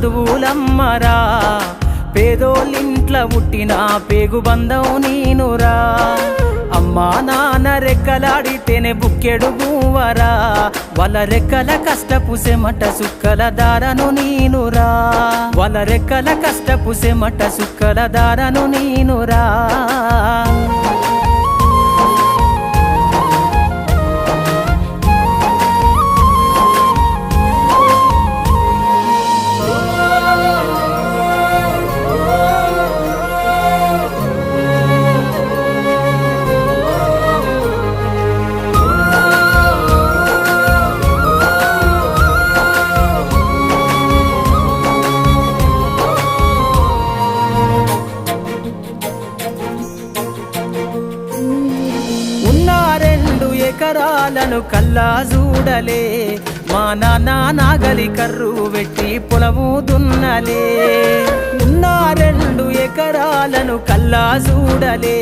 చదువులమ్మరా, పేదోళ్ళింట్ల పుట్టిన పేగు బంధం నీనురా. అమ్మా నాన్న రెక్కలాడితేనే బుక్కెడు బూవరా, వాళ్ళ రెక్కల కష్టపు సెమట సుక్కల దారను నీనురా, వాళ్ళ రెక్కల కష్టపు సెమట సుక్కల దారను నీనురా. ఎకరాలను కల్లా చూడలే, మా నాన్న నాగలి కర్రు పెట్టి పొలము దున్నలే. ఉన్న 2 ఎకరాలను కల్లా చూడలే,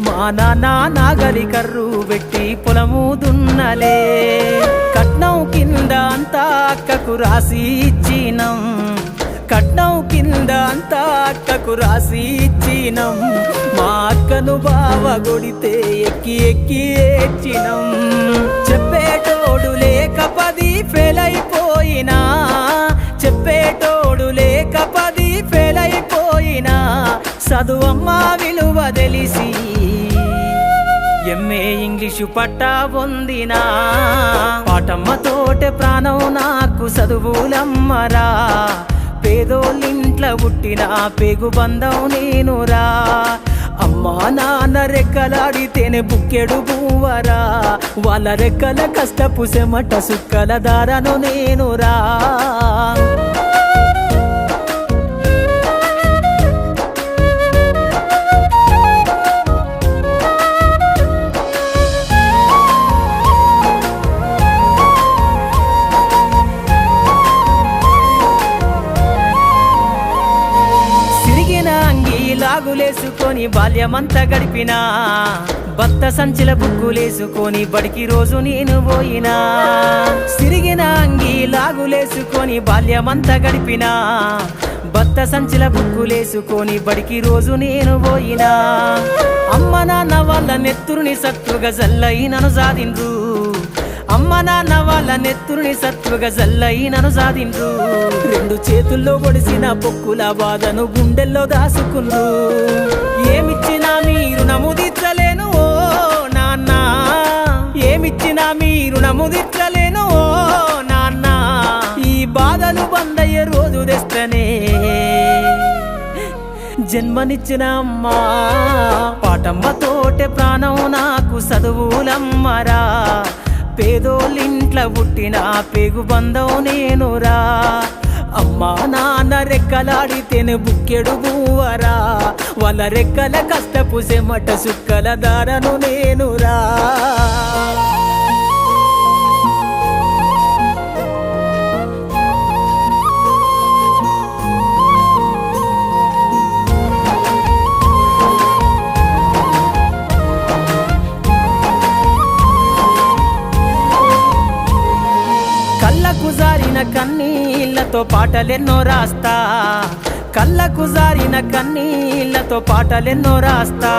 మా నాన్న నాగలి కర్రు పెట్టి పొలము దున్నలే. కట్నం కింద అంతా అక్కకు రాసి ఇచ్చినం, కట్నం కింద అంతా అక్కకు రాసి ఇచ్చినం. మా అక్కను బావ కొడితే ఎక్కి ఎక్కి ఏడ్చినం. చెప్పేటోడు లేక 10 ఫెయిల్ అయిపోయినా, చెప్పేటోడు లేక 10 ఫెయిల్ అయిపోయినా, చదువమ్మ విలువ తెలిసి ఎంఏ ఇంగ్లీషు పట్టా పొందినా. పాటమ్మతోటే ప్రాణం నాకు చదువులమ్మరా, పేదోళ్ళింట్ల పుట్టిన పేగు బంధం నేనురా. అమ్మా నాన్న రెక్కలాడితేనే బుక్కెడు బూవరా, వాళ్ళ రెక్కల కష్టపు సెమట సుక్కల దారను నేనురా. లాగులేసుకొని బాల్యమంతా గడిపినా, బత్త సంచిల బుక్కులేసుకొని బడికి రోజు నేను పోయినా. సిరిగిన అంగి లాగులేసుకొని బాల్యమంతా గడిపినా, బత్త సంచిల బుక్కులేసుకొని బడికి రోజు నేను పోయినా. అమ్మ నాన్న వాళ్ళ నెత్తురుని సత్తుగా జల్లై నన్ను సాధిండ్రు, అమ్మ నాన్న వాళ్ళ నెత్తురుని సత్తుగా జల్లై నన్ను సాధిండ్రు. 2 చేతుల్లో పొడిసిన పొక్కుల బాధను గుండెల్లో దాసుకుండ్రు. ఏమిచ్చినా మీరు నముదిచ్చలేను ఓ నాన్న, ఏమిచ్చినా మీరు నముదిచ్చలేను ఓ నాన్న. ఈ బాధలు బందయ్యే రోజు తెస్తనే జన్మనిచ్చిన అమ్మా, పాటమ్మతోటే ప్రాణం నాకు చదువులమ్మరా, పేదోళ్ళింట్ల పుట్టిన పేగు బంధం నేనురా. అమ్మా నాన్న రెక్కలాడితేనే బుక్కెడు బూవరా, వాళ్ళ రెక్కల కష్టపు సెమట సుక్కల దారను నేనురా. కళ్ళకు జారిన కన్నీళ్లతో పాటలెన్నో రాస్తా, కళ్ళకు జారిన కన్నీళ్లతో పాటలెన్నో రాస్తా.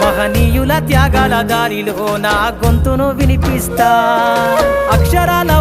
మహనీయుల త్యాగాల దారిలో నా గొంతును వినిపిస్తా. అక్షరాల